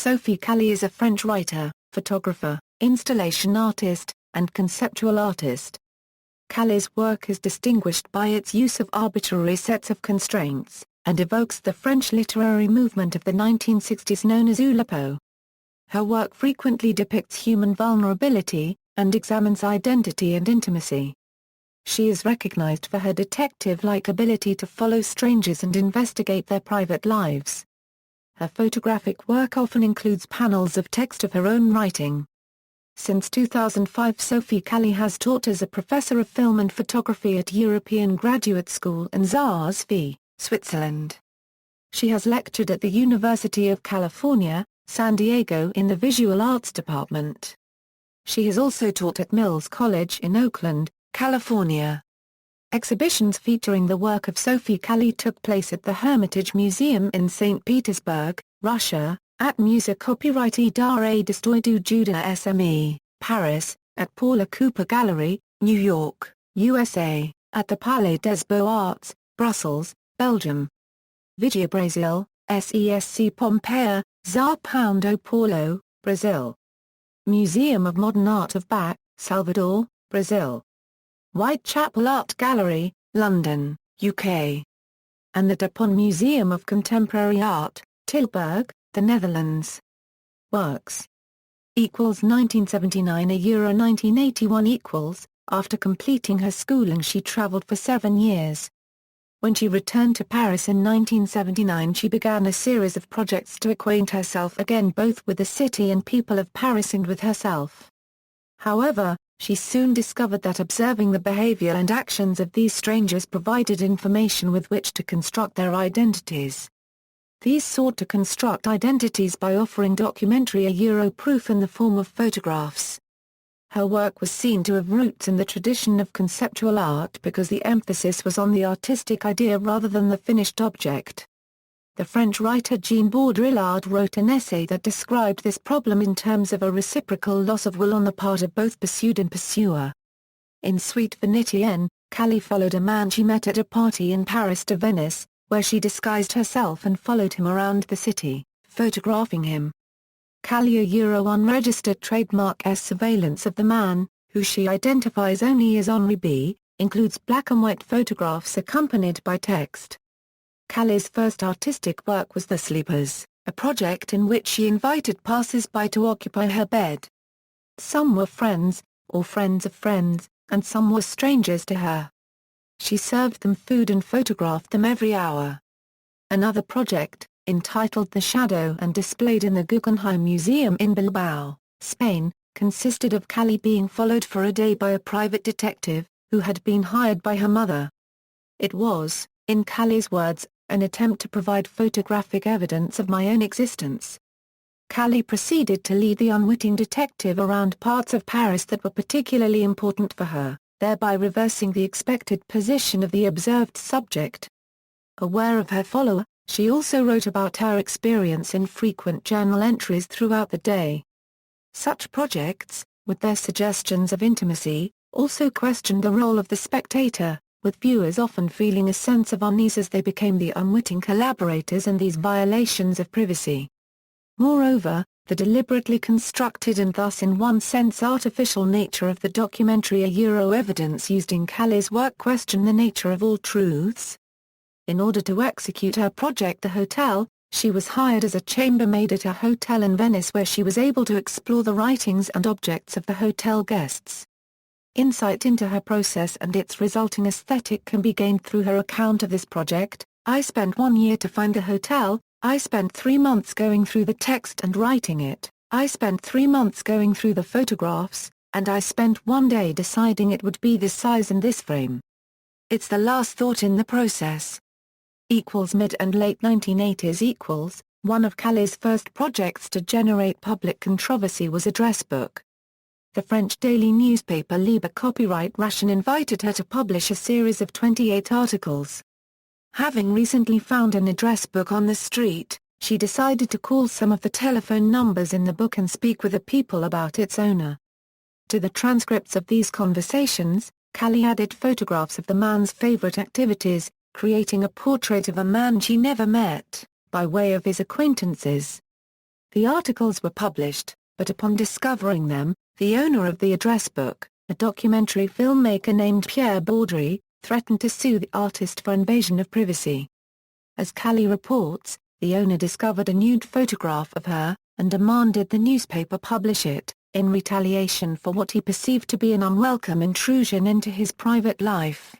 Sophie Calle is a French writer, photographer, installation artist, and conceptual artist. Calle's work is distinguished by its use of arbitrary sets of constraints, and evokes the French literary movement of the 1960s known as Oulipo. Her work frequently depicts human vulnerability, and examines identity and intimacy. She is recognized for her detective-like ability to follow strangers and investigate their private lives. Her photographic work often includes panels of text of her own writing. Since 2005, Sophie Calle has taught as a professor of film and photography at European Graduate School in Saas-Fee, Switzerland. She has lectured at the University of California, San Diego in the Visual Arts Department. She has also taught at Mills College in Oakland, California. Exhibitions featuring the work of Sophie Calle took place at the Hermitage Museum in St. Petersburg, Russia, at Musée Copyright d'Art d'Histoire du Judaïsme, Paris, at Paula Cooper Gallery, New York, USA, at the Palais des Beaux-Arts, Brussels, Belgium. Videobrasil, SESC Pompeia, Sao Paulo, Brazil. Museum of Modern Art of Bahia, Salvador, Brazil. Whitechapel Art Gallery, London, UK. And the Pont Museum of Contemporary Art, Tilburg, the Netherlands. Works. 1979 euro 1981 After completing her schooling she travelled for 7 years. When she returned to Paris in 1979 she began a series of projects to acquaint herself again both with the city and people of Paris and with herself. However, she soon discovered that observing the behavior and actions of these strangers provided information with which to construct their identities. These sought to construct identities by offering documentary proof in the form of photographs. Her work was seen to have roots in the tradition of conceptual art because the emphasis was on the artistic idea rather than the finished object. The French writer Jean Baudrillard wrote an essay that described this problem in terms of a reciprocal loss of will on the part of both pursued and pursuer. In Suite Venetienne, Calle followed a man she met at a party in Paris to Venice, where she disguised herself and followed him around the city, photographing him. Calle unregistered trademark S surveillance of the man, who she identifies only as Henri B., includes black and white photographs accompanied by text. Calle's first artistic work was The Sleepers, a project in which she invited passers-by to occupy her bed. Some were friends, or friends of friends, and some were strangers to her. She served them food and photographed them every hour. Another project, entitled The Shadow and displayed in the Guggenheim Museum in Bilbao, Spain, consisted of Calle being followed for a day by a private detective, who had been hired by her mother. It was, in Calle's words, an attempt to provide photographic evidence of my own existence. Calle proceeded to lead the unwitting detective around parts of Paris that were particularly important for her, thereby reversing the expected position of the observed subject. Aware of her follower, she also wrote about her experience in frequent journal entries throughout the day. Such projects, with their suggestions of intimacy, also questioned the role of the spectator, with viewers often feeling a sense of unease as they became the unwitting collaborators in these violations of privacy. Moreover, the deliberately constructed and thus in one sense artificial nature of the documentary evidence used in Calle's work questioned the nature of all truths. In order to execute her project The Hotel, she was hired as a chambermaid at a hotel in Venice where she was able to explore the writings and objects of the hotel guests. Insight into her process and its resulting aesthetic can be gained through her account of this project. I spent 1 year to find the hotel, I spent 3 months going through the text and writing it, I spent 3 months going through the photographs, and I spent 1 day deciding it would be this size and this frame. It's the last thought in the process. Mid and late 1980s. One of Calle's first projects to generate public controversy was a dress book. The French daily newspaper Libre Copyright Ration invited her to publish a series of 28 articles. Having recently found an address book on the street, she decided to call some of the telephone numbers in the book and speak with the people about its owner. To the transcripts of these conversations, Calle added photographs of the man's favorite activities, creating a portrait of a man she never met, by way of his acquaintances. The articles were published, but upon discovering them, the owner of the address book, a documentary filmmaker named Pierre Baudry, threatened to sue the artist for invasion of privacy. As Calle reports, the owner discovered a nude photograph of her, and demanded the newspaper publish it, in retaliation for what he perceived to be an unwelcome intrusion into his private life.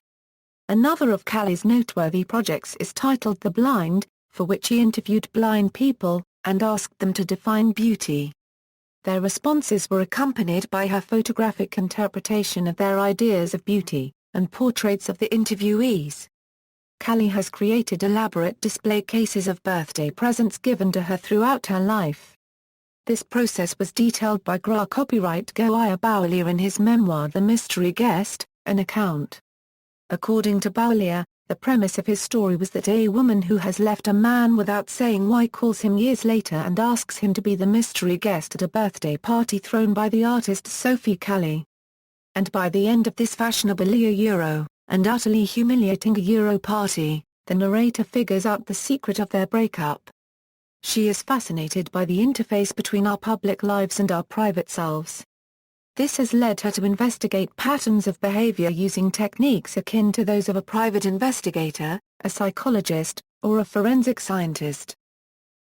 Another of Calle's noteworthy projects is titled The Blind, for which he interviewed blind people, and asked them to define beauty. Their responses were accompanied by her photographic interpretation of their ideas of beauty, and portraits of the interviewees. Calle has created elaborate display cases of birthday presents given to her throughout her life. This process was detailed by GRA copyright Paula in his memoir The Mystery Guest, an account. According to Paula, the premise of his story was that a woman who has left a man without saying why calls him years later and asks him to be the mystery guest at a birthday party thrown by the artist Sophie Calle. And by the end of this fashionably and utterly humiliating party, the narrator figures out the secret of their breakup. She is fascinated by the interface between our public lives and our private selves. This has led her to investigate patterns of behavior using techniques akin to those of a private investigator, a psychologist, or a forensic scientist.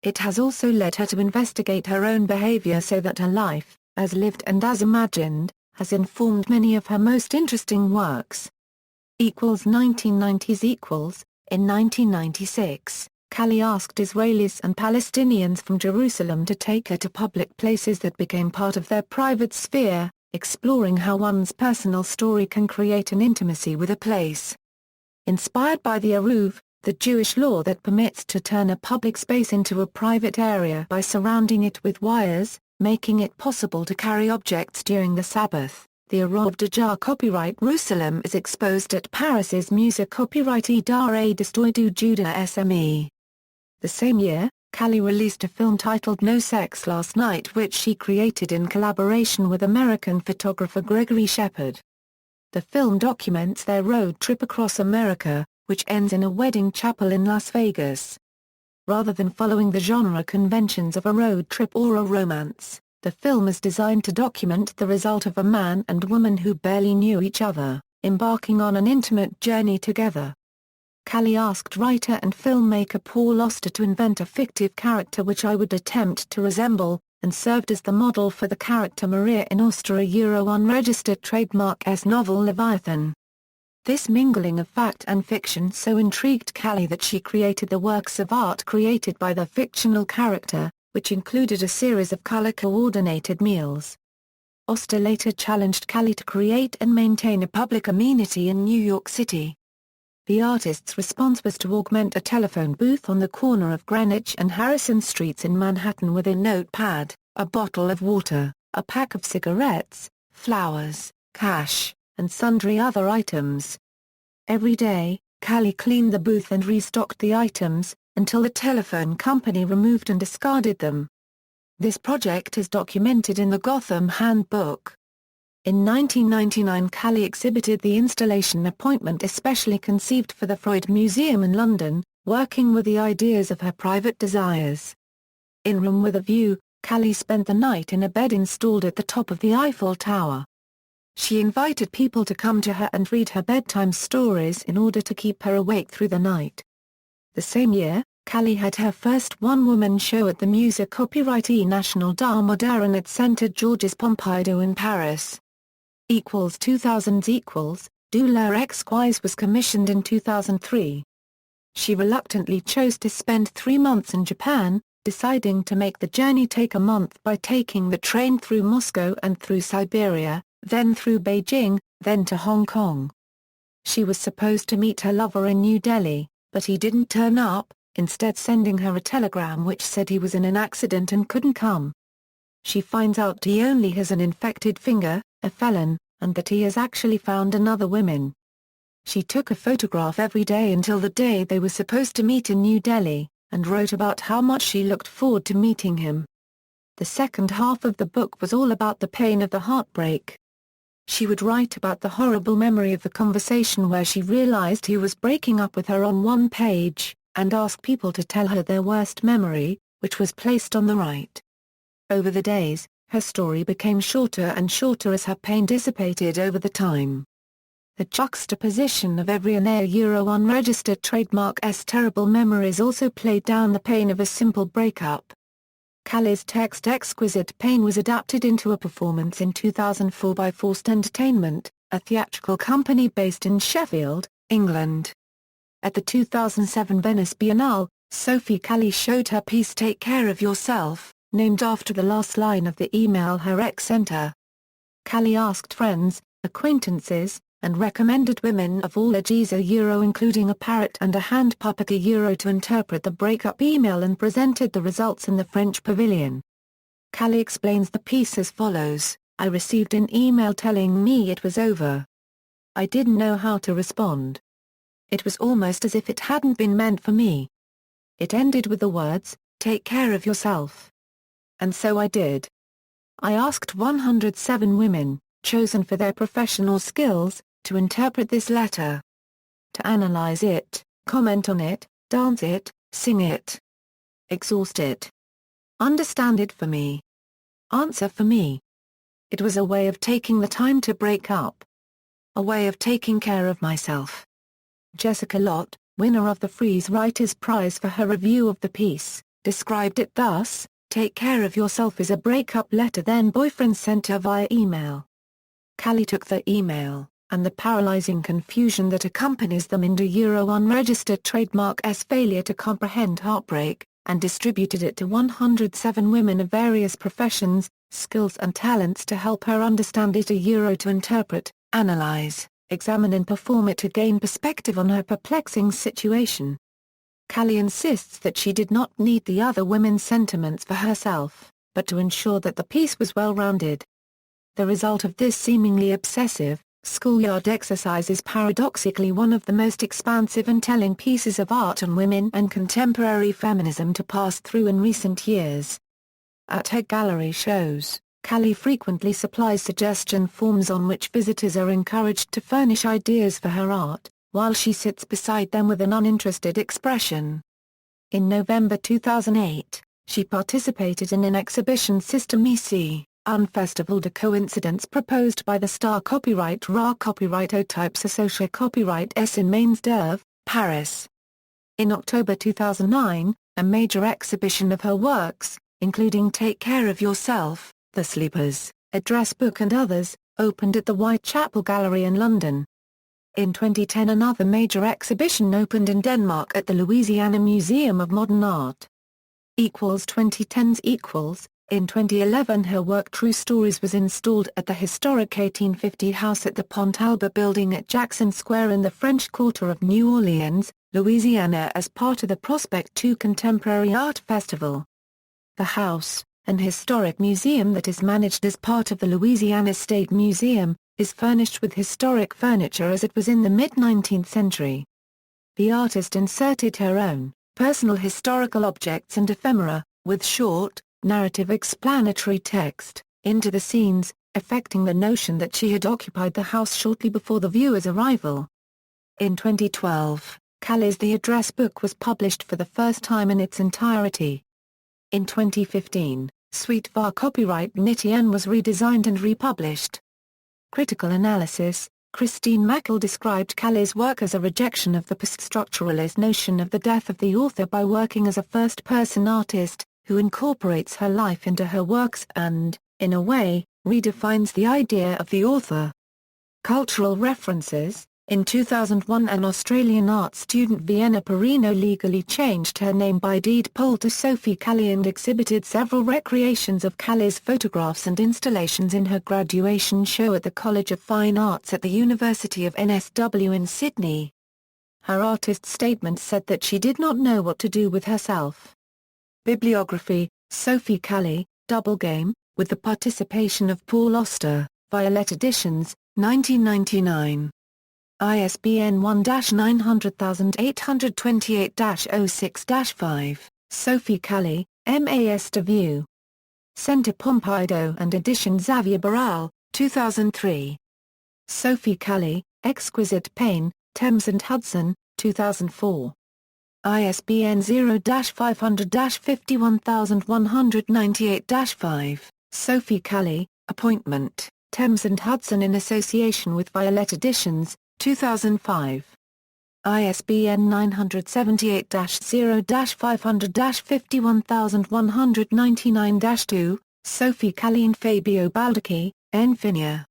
It has also led her to investigate her own behavior so that her life, as lived and as imagined, has informed many of her most interesting works. 1990s. In 1996, Calle asked Israelis and Palestinians from Jerusalem to take her to public places that became part of their private sphere, exploring how one's personal story can create an intimacy with a place. Inspired by the Eruv, the Jewish law that permits to turn a public space into a private area by surrounding it with wires, making it possible to carry objects during the Sabbath, the Eruv de Jar copyright Jerusalem is exposed at Paris's Musée copyright d'art d'histoire du Judaïsme. The same year, Calle released a film titled No Sex Last Night which she created in collaboration with American photographer Gregory Shepard. The film documents their road trip across America, which ends in a wedding chapel in Las Vegas. Rather than following the genre conventions of a road trip or a romance, the film is designed to document the result of a man and woman who barely knew each other, embarking on an intimate journey together. Calle asked writer and filmmaker Paul Auster to invent a fictive character which I would attempt to resemble, and served as the model for the character Maria in Auster's unregistered trademark novel Leviathan. This mingling of fact and fiction so intrigued Calle that she created the works of art created by the fictional character, which included a series of color-coordinated meals. Auster later challenged Calle to create and maintain a public amenity in New York City. The artist's response was to augment a telephone booth on the corner of Greenwich and Harrison Streets in Manhattan with a notepad, a bottle of water, a pack of cigarettes, flowers, cash, and sundry other items. Every day, Calle cleaned the booth and restocked the items, until the telephone company removed and discarded them. This project is documented in the Gotham Handbook. In 1999 Calle exhibited the installation Appointment especially conceived for the Freud Museum in London, working with the ideas of her private desires. In Room with a View, Calle spent the night in a bed installed at the top of the Eiffel Tower. She invited people to come to her and read her bedtime stories in order to keep her awake through the night. The same year, Calle had her first one-woman show at the Musée Copyright National d'Art Moderne at Centre Georges Pompidou in Paris. 2000s Douleur Exquise was commissioned in 2003. She reluctantly chose to spend 3 months in Japan, deciding to make the journey take a month by taking the train through Moscow and through Siberia, then through Beijing, then to Hong Kong. She was supposed to meet her lover in New Delhi, but he didn't turn up, instead sending her a telegram which said he was in an accident and couldn't come. She finds out he only has an infected finger, a felon, and that he has actually found another woman. She took a photograph every day until the day they were supposed to meet in New Delhi, and wrote about how much she looked forward to meeting him. The second half of the book was all about the pain of the heartbreak. She would write about the horrible memory of the conversation where she realized he was breaking up with her on one page, and ask people to tell her their worst memory, which was placed on the right. Over the days, her story became shorter and shorter as her pain dissipated over the time. The juxtaposition of every Euro unregistered trademark's terrible memories also played down the pain of a simple breakup. Calle's text Exquisite Pain was adapted into a performance in 2004 by Forced Entertainment, a theatrical company based in Sheffield, England. At the 2007 Venice Biennale, Sophie Calle showed her piece Take Care of Yourself, named after the last line of the email her ex sent her. Calle asked friends, acquaintances, and recommended women of all ages including a parrot and a hand puppet to interpret the breakup email and presented the results in the French pavilion. Calle explains the piece as follows: I received an email telling me it was over. I didn't know how to respond. It was almost as if it hadn't been meant for me. It ended with the words, "Take care of yourself." And so I did. I asked 107 women, chosen for their professional skills, to interpret this letter. To analyze it, comment on it, dance it, sing it. Exhaust it. Understand it for me. Answer for me. It was a way of taking the time to break up. A way of taking care of myself. Jessica Lott, winner of the Frieze Writers' Prize for her review of the piece, described it thus: Take Care of Yourself is a breakup letter then-boyfriend sent her via email. Calle took the email, and the paralyzing confusion that accompanies them into Euro unregistered trademark's failure to comprehend heartbreak, and distributed it to 107 women of various professions, skills and talents to help her understand it to interpret, analyze, examine and perform it to gain perspective on her perplexing situation. Calle insists that she did not need the other women's sentiments for herself, but to ensure that the piece was well-rounded. The result of this seemingly obsessive, schoolyard exercise is paradoxically one of the most expansive and telling pieces of art on women and contemporary feminism to pass through in recent years. At her gallery shows, Calle frequently supplies suggestion forms on which visitors are encouraged to furnish ideas for her art, while she sits beside them with an uninterested expression. In November 2008, she participated in an exhibition system EC, Unfestival de Coincidence proposed by the Star Copyright Ra Copyright Types Associé Copyright S in Mains d'Oeuvre, Paris. In October 2009, a major exhibition of her works, including Take Care of Yourself, The Sleepers, Address Book and others, opened at the Whitechapel Gallery in London. In 2010 another major exhibition opened in Denmark at the Louisiana Museum of Modern Art. 2010s In 2011 her work True Stories was installed at the historic 1850 house at the Pont building at Jackson Square in the French Quarter of New Orleans, Louisiana as part of the Prospect 2 Contemporary Art Festival. The house, an historic museum that is managed as part of the Louisiana State Museum, is furnished with historic furniture as it was in the mid-19th century. The artist inserted her own, personal historical objects and ephemera, with short, narrative explanatory text, into the scenes, affecting the notion that she had occupied the house shortly before the viewer's arrival. In 2012, Calle's The Address Book was published for the first time in its entirety. In 2015, Suite var copyright Nitien was redesigned and republished. Critical analysis: Christine Mackel described Calle's work as a rejection of the poststructuralist notion of the death of the author by working as a first-person artist, who incorporates her life into her works and, in a way, redefines the idea of the author. Cultural references: in 2001 an Australian art student Vienna Perino legally changed her name by deed poll to Sophie Calle and exhibited several recreations of Calle's photographs and installations in her graduation show at the College of Fine Arts at the University of NSW in Sydney. Her artist statement said that she did not know what to do with herself. Bibliography: Sophie Calle, Double Game, with the participation of Paul Oster, Violet Editions, 1999. ISBN 1-900828-06-5, Sophie Calle, M.A.S. de Vue. Centre Pompidou and Edition Xavier Barral, 2003. Sophie Calle, Exquisite Pain, Thames and Hudson, 2004. ISBN 0-500-51198-5. Sophie Calle, Appointment, Thames and Hudson in association with Violet Editions, 2005. ISBN 978-0-500-51199-2, Sophie Calle and Fabio Baldacci, Enfinia.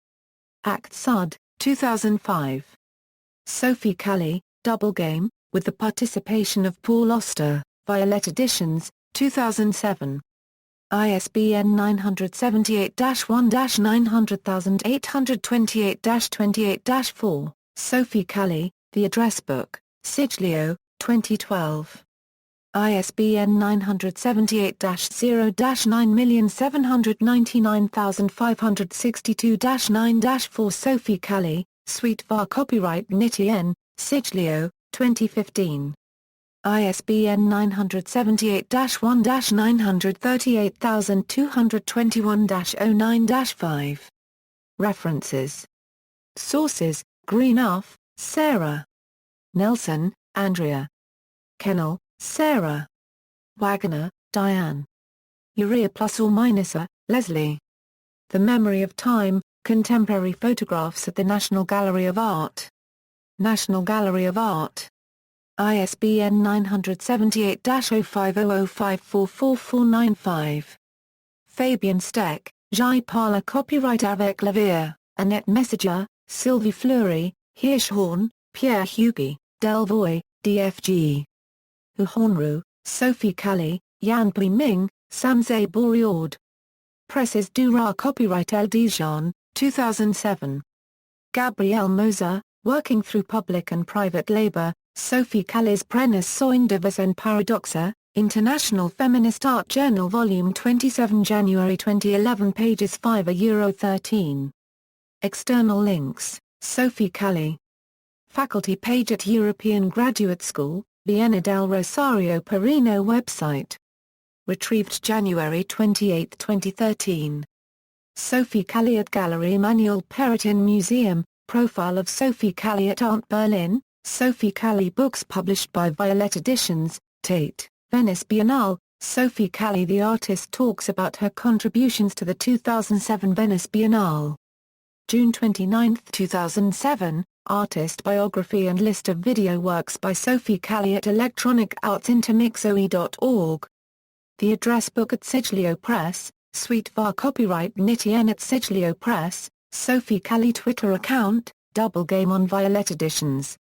Act Sud, 2005. Sophie Calle, Double Game, with the participation of Paul Auster, Violet Editions, 2007. ISBN 978-1-900828-28-4, Sophie Calle, The Address Book, Siglio, 2012. ISBN 978-0-9799562-9-4 Sophie Calle, Suite var Copyright Nitien, Siglio, 2015. ISBN 978-1-938221-09-5. References. Sources: Greenhoff, Sarah. Nelson, Andrea. Kennel, Sarah. Wagner, Diane. Urea plus or minus a, Leslie. The Memory of Time, Contemporary Photographs at the National Gallery of Art. National Gallery of Art. ISBN 978-0500544495. Fabian Steck, Jai Paula Copyright avec Lavire, Annette Messager, Sylvie Fleury, Hirschhorn, Pierre Hugues, Delvoye, DFG. Uhonru, Sophie Calle, Yan Ming, Samze Bouriaud. Presses du Rare Copyright El Dijon, 2007. Gabrielle Moser, Working Through Public and Private Labor, Sophie Calle's Prenes Soindevas and Paradoxa, International Feminist Art Journal Volume 27 January 2011 pages 5 €13. External links, Sophie Calle. Faculty page at European Graduate School, Vienna del Rosario Perino website. Retrieved January 28, 2013. Sophie Calle at Gallery Emmanuel Perrotin Museum, Profile of Sophie Calle at Art Berlin, Sophie Calle books published by Violet Editions, Tate, Venice Biennale. Sophie Calle the artist talks about her contributions to the 2007 Venice Biennale. June 29, 2007, Artist Biography and List of Video Works by Sophie Calle at electronicartsintermixoe.org. The Address Book at Siglio Press, Suite var Copyright Nitien at Siglio Press, Sophie Calle Twitter account, Double Game on Violet Editions.